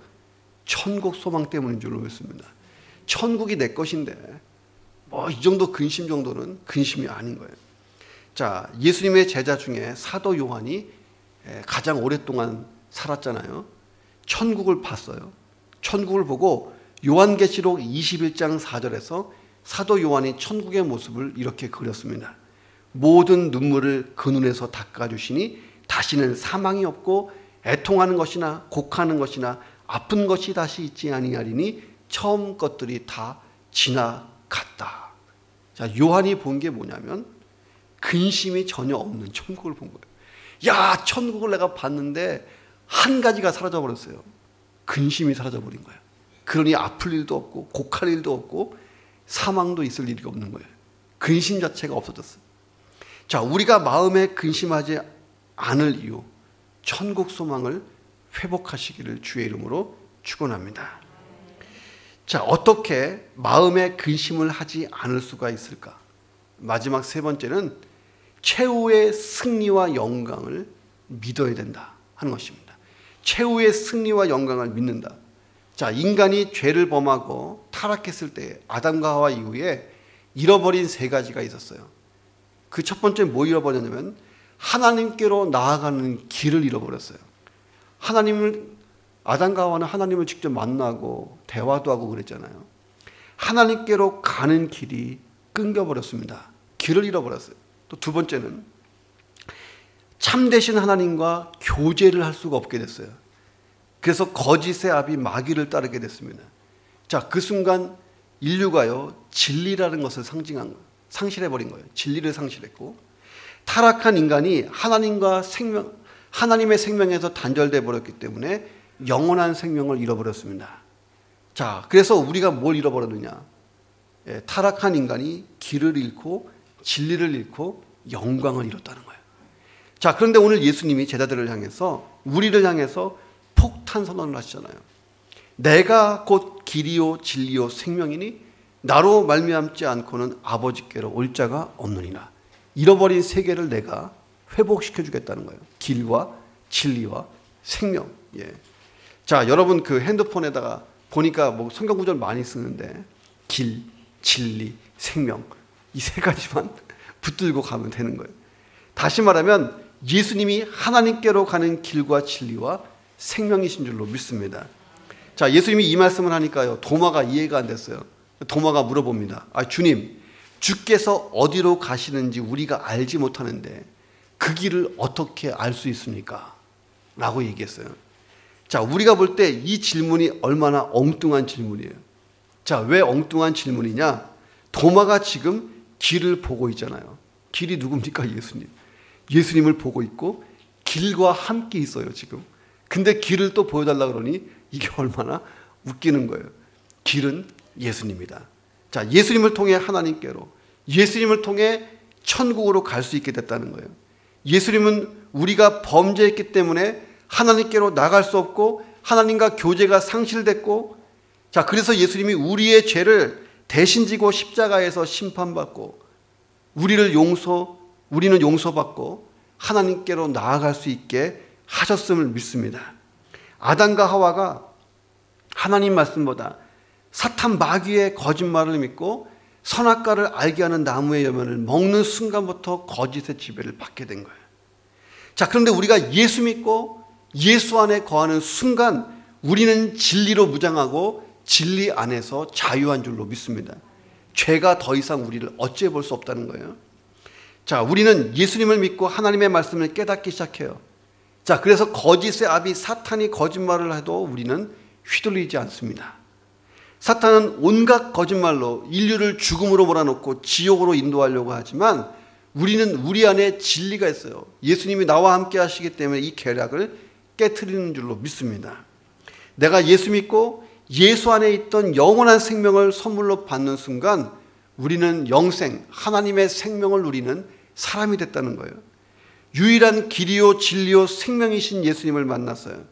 천국 소망 때문인 줄로 믿습니다. 천국이 내 것인데 뭐 이 정도 근심 정도는 근심이 아닌 거예요. 자, 예수님의 제자 중에 사도 요한이 가장 오랫동안 살았잖아요. 천국을 봤어요. 천국을 보고 요한계시록 21장 4절에서 사도 요한이 천국의 모습을 이렇게 그렸습니다. 모든 눈물을 그 눈에서 닦아주시니 다시는 사망이 없고 애통하는 것이나 곡하는 것이나 아픈 것이 다시 있지 아니하리니 처음 것들이 다 지나갔다. 자, 요한이 본 게 뭐냐면 근심이 전혀 없는 천국을 본 거예요. 야, 천국을 내가 봤는데 한 가지가 사라져 버렸어요. 근심이 사라져 버린 거예요. 그러니 아플 일도 없고 곡할 일도 없고 사망도 있을 일이 없는 거예요. 근심 자체가 없어졌어요. 자, 우리가 마음에 근심하지 않을 이유, 천국 소망을 회복하시기를 주의 이름으로 축원합니다. 자, 어떻게 마음에 근심을 하지 않을 수가 있을까? 마지막 세 번째는 최후의 승리와 영광을 믿어야 된다 하는 것입니다. 최후의 승리와 영광을 믿는다. 자, 인간이 죄를 범하고 타락했을 때 아담과 하와 이후에 잃어버린 세 가지가 있었어요. 그 첫 번째 뭐 잃어버렸냐면 하나님께로 나아가는 길을 잃어버렸어요. 아담과 하와는 하나님을 직접 만나고 대화도 하고 그랬잖아요. 하나님께로 가는 길이 끊겨버렸습니다. 길을 잃어버렸어요. 또 두 번째는 참되신 하나님과 교제를 할 수가 없게 됐어요. 그래서 거짓의 아비 마귀를 따르게 됐습니다. 자, 그 순간 인류가요, 진리라는 것을 상실해버린 거예요. 진리를 상실했고, 타락한 인간이 하나님의 생명에서 단절돼 버렸기 때문에 영원한 생명을 잃어버렸습니다. 자, 그래서 우리가 뭘 잃어버렸느냐? 타락한 인간이 길을 잃고 진리를 잃고 영광을 잃었다는 거예요. 자, 그런데 오늘 예수님이 제자들을 향해서, 우리를 향해서 폭탄 선언을 하시잖아요. 내가 곧 길이요 진리요 생명이니 나로 말미암지 않고는 아버지께로 올 자가 없느니라. 잃어버린 세계를 내가 회복시켜 주겠다는 거예요. 길과 진리와 생명. 예. 자, 여러분 그 핸드폰에다가 보니까 뭐 성경 구절 많이 쓰는데 길, 진리, 생명 이 세 가지만 붙들고 가면 되는 거예요. 다시 말하면 예수님이 하나님께로 가는 길과 진리와 생명이신 줄로 믿습니다. 자, 예수님이 이 말씀을 하니까요, 도마가 이해가 안 됐어요. 도마가 물어봅니다. 주님, 주께서 어디로 가시는지 우리가 알지 못하는데 그 길을 어떻게 알 수 있습니까? 라고 얘기했어요. 자, 우리가 볼 때 이 질문이 얼마나 엉뚱한 질문이에요. 자, 왜 엉뚱한 질문이냐? 도마가 지금 길을 보고 있잖아요. 길이 누굽니까? 예수님. 예수님을 보고 있고 길과 함께 있어요, 지금. 근데 길을 또 보여달라 그러니 이게 얼마나 웃기는 거예요. 길은 예수님이다. 자, 예수님을 통해 하나님께로, 예수님을 통해 천국으로 갈 수 있게 됐다는 거예요. 예수님은 우리가 범죄했기 때문에 하나님께로 나갈 수 없고 하나님과 교제가 상실됐고, 자, 그래서 예수님이 우리의 죄를 대신 지고 십자가에서 심판받고 우리는 용서받고 하나님께로 나아갈 수 있게 하셨음을 믿습니다. 아담과 하와가 하나님 말씀보다 사탄 마귀의 거짓말을 믿고 선악과를 알게 하는 나무의 열매를 먹는 순간부터 거짓의 지배를 받게 된 거예요. 자, 그런데 우리가 예수 믿고 예수 안에 거하는 순간 우리는 진리로 무장하고 진리 안에서 자유한 줄로 믿습니다. 죄가 더 이상 우리를 어찌해 볼 수 없다는 거예요. 자, 우리는 예수님을 믿고 하나님의 말씀을 깨닫기 시작해요. 자, 그래서 거짓의 아비 사탄이 거짓말을 해도 우리는 휘둘리지 않습니다. 사탄은 온갖 거짓말로 인류를 죽음으로 몰아넣고 지옥으로 인도하려고 하지만 우리는 우리 안에 진리가 있어요. 예수님이 나와 함께 하시기 때문에 이 계략을 깨트리는 줄로 믿습니다. 내가 예수 믿고 예수 안에 있던 영원한 생명을 선물로 받는 순간 우리는 영생, 하나님의 생명을 누리는 사람이 됐다는 거예요. 유일한 길이요 진리요 생명이신 예수님을 만났어요.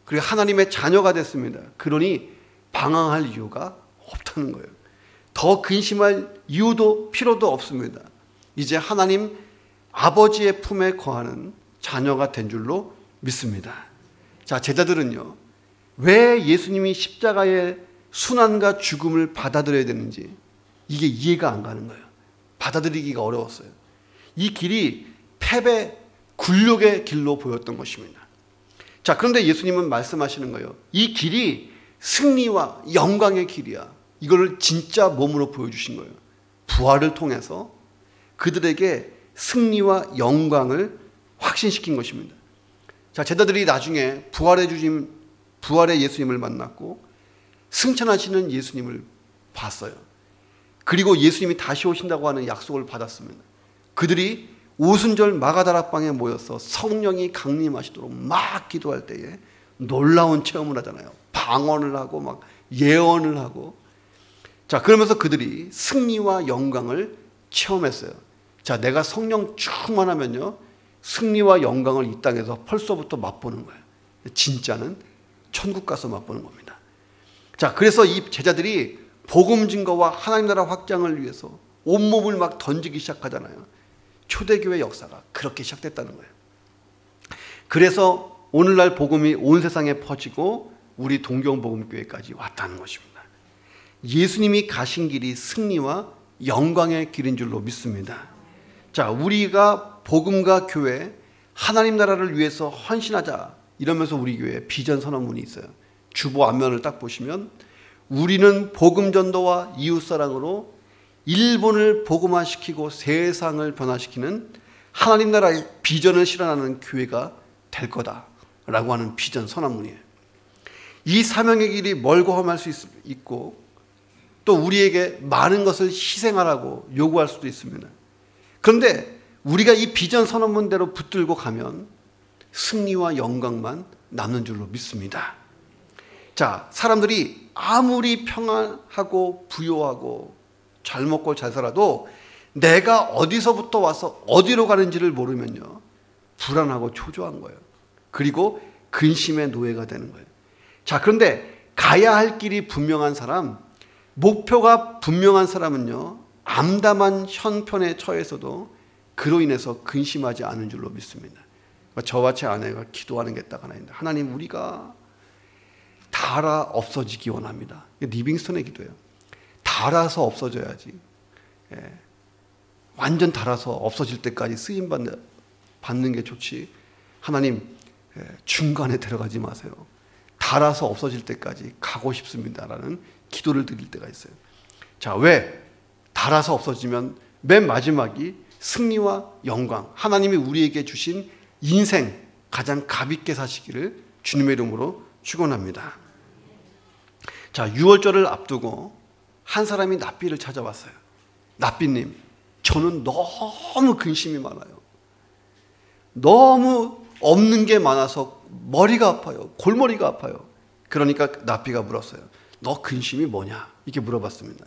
그리고 하나님의 자녀가 됐습니다. 그러니 방황할 이유가 없다는 거예요. 더 근심할 이유도 필요도 없습니다. 이제 하나님 아버지의 품에 거하는 자녀가 된 줄로 믿습니다. 자, 제자들은요, 왜 예수님이 십자가의 순환과 죽음을 받아들여야 되는지, 이게 이해가 안 가는 거예요. 받아들이기가 어려웠어요. 이 길이 패배, 굴욕의 길로 보였던 것입니다. 자, 그런데 예수님은 말씀하시는 거예요. 이 길이 승리와 영광의 길이야. 이걸 진짜 몸으로 보여주신 거예요. 부활을 통해서 그들에게 승리와 영광을 확신시킨 것입니다. 자, 제자들이 나중에 부활의 예수님을 만났고 승천하시는 예수님을 봤어요. 그리고 예수님이 다시 오신다고 하는 약속을 받았습니다. 그들이 오순절 마가다락방에 모여서 성령이 강림하시도록 막 기도할 때에 놀라운 체험을 하잖아요. 방언을 하고 막 예언을 하고. 자, 그러면서 그들이 승리와 영광을 체험했어요. 자, 내가 성령 충만하면요, 승리와 영광을 이 땅에서 벌써부터 맛보는 거예요. 진짜는 천국 가서 맛보는 겁니다. 자, 그래서 이 제자들이 복음 증거와 하나님 나라 확장을 위해서 온몸을 막 던지기 시작하잖아요. 초대교회 역사가 그렇게 시작됐다는 거예요. 그래서 오늘날 복음이 온 세상에 퍼지고 우리 동경복음교회까지 왔다는 것입니다. 예수님이 가신 길이 승리와 영광의 길인 줄로 믿습니다. 자, 우리가 복음과 교회, 하나님 나라를 위해서 헌신하자 이러면서 우리 교회에 비전 선언문이 있어요. 주보 앞면을 딱 보시면 우리는 복음 전도와 이웃 사랑으로 일본을 복음화시키고 세상을 변화시키는 하나님 나라의 비전을 실현하는 교회가 될 거다라고 하는 비전 선언문이에요. 이 사명의 길이 멀고 험할 수 있고 또 우리에게 많은 것을 희생하라고 요구할 수도 있습니다. 그런데 우리가 이 비전 선언문대로 붙들고 가면 승리와 영광만 남는 줄로 믿습니다. 자, 사람들이 아무리 평안하고 부유하고 잘 먹고 잘 살아도 내가 어디서부터 와서 어디로 가는지를 모르면요, 불안하고 초조한 거예요. 그리고 근심의 노예가 되는 거예요. 자, 그런데 가야 할 길이 분명한 사람, 목표가 분명한 사람은요, 암담한 형편에 처해서도 그로 인해서 근심하지 않은 줄로 믿습니다. 저와 제 아내가 기도하는 게 딱 하나 있는데, 하나님, 우리가 닳아 없어지기 원합니다. 리빙스턴의 기도예요. 닳아서 없어져야지. 완전 닳아서 없어질 때까지 쓰임 받는 게 좋지. 하나님, 중간에 들어가지 마세요. 닳아서 없어질 때까지 가고 싶습니다라는 기도를 드릴 때가 있어요. 자, 왜? 닳아서 없어지면 맨 마지막이 승리와 영광, 하나님이 우리에게 주신 인생 가장 값있게 사시기를 주님의 이름으로 축원합니다. 자, 유월절을 앞두고 한 사람이 납비를 찾아왔어요. 납비님, 저는 너무 근심이 많아요. 너무 없는 게 많아서 머리가 아파요. 골머리가 아파요. 그러니까 납비가 물었어요. 너 근심이 뭐냐? 이렇게 물어봤습니다.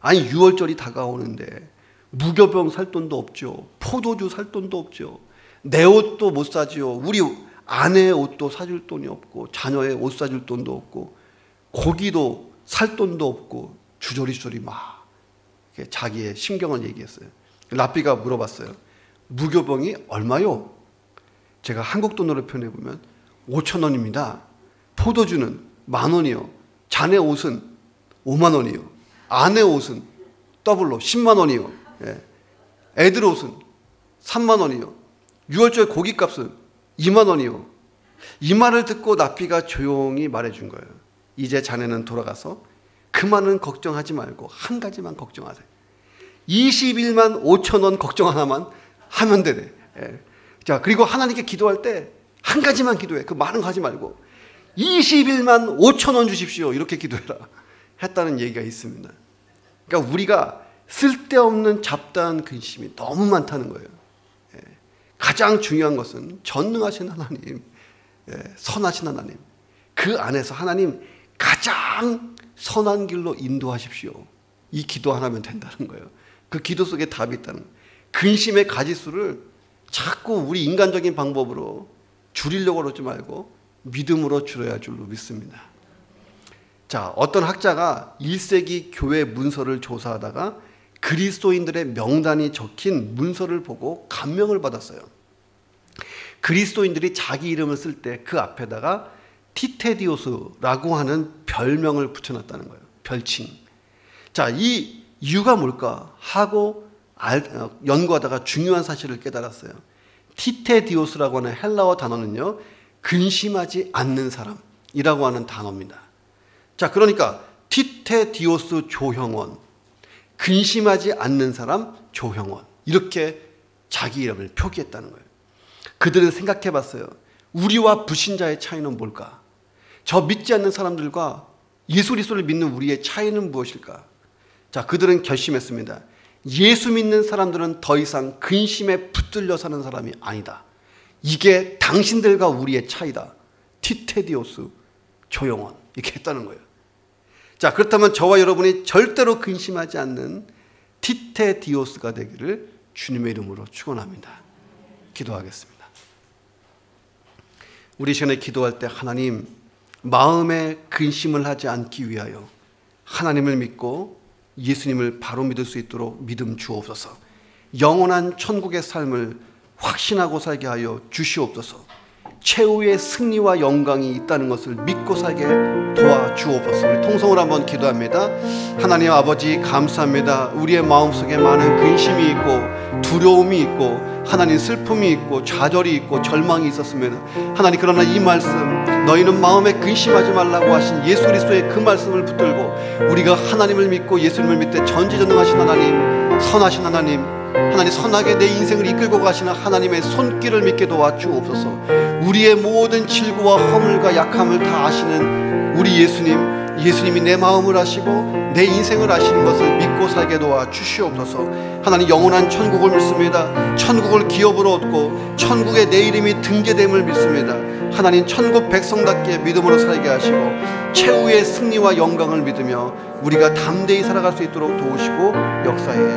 아니, 유월절이 다가오는데 무교병 살 돈도 없죠. 포도주 살 돈도 없죠. 내 옷도 못 사지요. 우리 아내의 옷도 사줄 돈이 없고 자녀의 옷 사줄 돈도 없고 고기도 살 돈도 없고 주저리주저리 막 자기의 심경을 얘기했어요. 랍비가 물어봤어요. 무교병이 얼마요? 제가 한국 돈으로 표현해보면 5,000원입니다. 포도주는 10,000원이요. 자네 옷은 50,000원이요. 아내 옷은 더블로 100,000원이요. 애들 옷은 30,000원이요. 유월절 고기값은 20,000원이요. 이 말을 듣고 납비가 조용히 말해준 거예요. 이제 자네는 돌아가서 그 많은 걱정하지 말고 한 가지만 걱정하세요. 21만 5,000원 걱정 하나만 하면 되네. 자, 그리고 하나님께 기도할 때 한 가지만 기도해. 그 많은 거 하지 말고 21만 5,000원 주십시오. 이렇게 기도해라. 했다는 얘기가 있습니다. 그러니까 우리가 쓸데없는 잡다한 근심이 너무 많다는 거예요. 가장 중요한 것은 전능하신 하나님, 선하신 하나님, 그 안에서 하나님 가장 선한 길로 인도하십시오. 이 기도 하나면 된다는 거예요. 그 기도 속에 답이 있다는 거예요. 근심의 가지수를 자꾸 우리 인간적인 방법으로 줄이려고 그러지 말고 믿음으로 줄여야 할 줄로 믿습니다. 자, 어떤 학자가 1세기 교회 문서를 조사하다가 그리스도인들의 명단이 적힌 문서를 보고 감명을 받았어요. 그리스도인들이 자기 이름을 쓸 때 그 앞에다가 티테디오스라고 하는 별명을 붙여놨다는 거예요. 별칭. 자, 이 이유가 뭘까 하고 연구하다가 중요한 사실을 깨달았어요. 티테디오스라고 하는 헬라어 단어는요, 근심하지 않는 사람이라고 하는 단어입니다. 자, 그러니까 티테디오스 조형원, 근심하지 않는 사람 조형원, 이렇게 자기 이름을 표기했다는 거예요. 그들은 생각해 봤어요. 우리와 불신자의 차이는 뭘까? 저 믿지 않는 사람들과 예수 그리스도를 믿는 우리의 차이는 무엇일까? 자, 그들은 결심했습니다. 예수 믿는 사람들은 더 이상 근심에 붙들려 사는 사람이 아니다. 이게 당신들과 우리의 차이다. 티테디오스 조용원, 이렇게 했다는 거예요. 자, 그렇다면 저와 여러분이 절대로 근심하지 않는 티테디오스가 되기를 주님의 이름으로 축원합니다. 기도하겠습니다. 우리 시간에 기도할 때 하나님, 마음에 근심을 하지 않기 위하여 하나님을 믿고 예수님을 바로 믿을 수 있도록 믿음 주옵소서. 영원한 천국의 삶을 확신하고 살게 하여 주시옵소서. 최후의 승리와 영광이 있다는 것을 믿고 살게 도와주옵소서. 우리 통성으로 한번 기도합니다. 하나님 아버지, 감사합니다. 우리의 마음속에 많은 근심이 있고 두려움이 있고 하나님 슬픔이 있고 좌절이 있고 절망이 있었습니다. 하나님, 그러나 이 말씀, 너희는 마음에 근심하지 말라고 하신 예수 그리스도의 그 말씀을 붙들고 우리가 하나님을 믿고 예수님을 믿되 전지전능하신 하나님, 선하신 하나님, 하나님 선하게 내 인생을 이끌고 가시는 하나님의 손길을 믿게 도와주옵소서. 우리의 모든 질고와 허물과 약함을 다 아시는 우리 예수님이 내 마음을 아시고 내 인생을 아시는 것을 믿고 살게 도와주시옵소서. 하나님, 영원한 천국을 믿습니다. 천국을 기업으로 얻고 천국에 내 이름이 등재됨을 믿습니다. 하나님, 천국 백성답게 믿음으로 살게 하시고 최후의 승리와 영광을 믿으며 우리가 담대히 살아갈 수 있도록 도우시고 역사에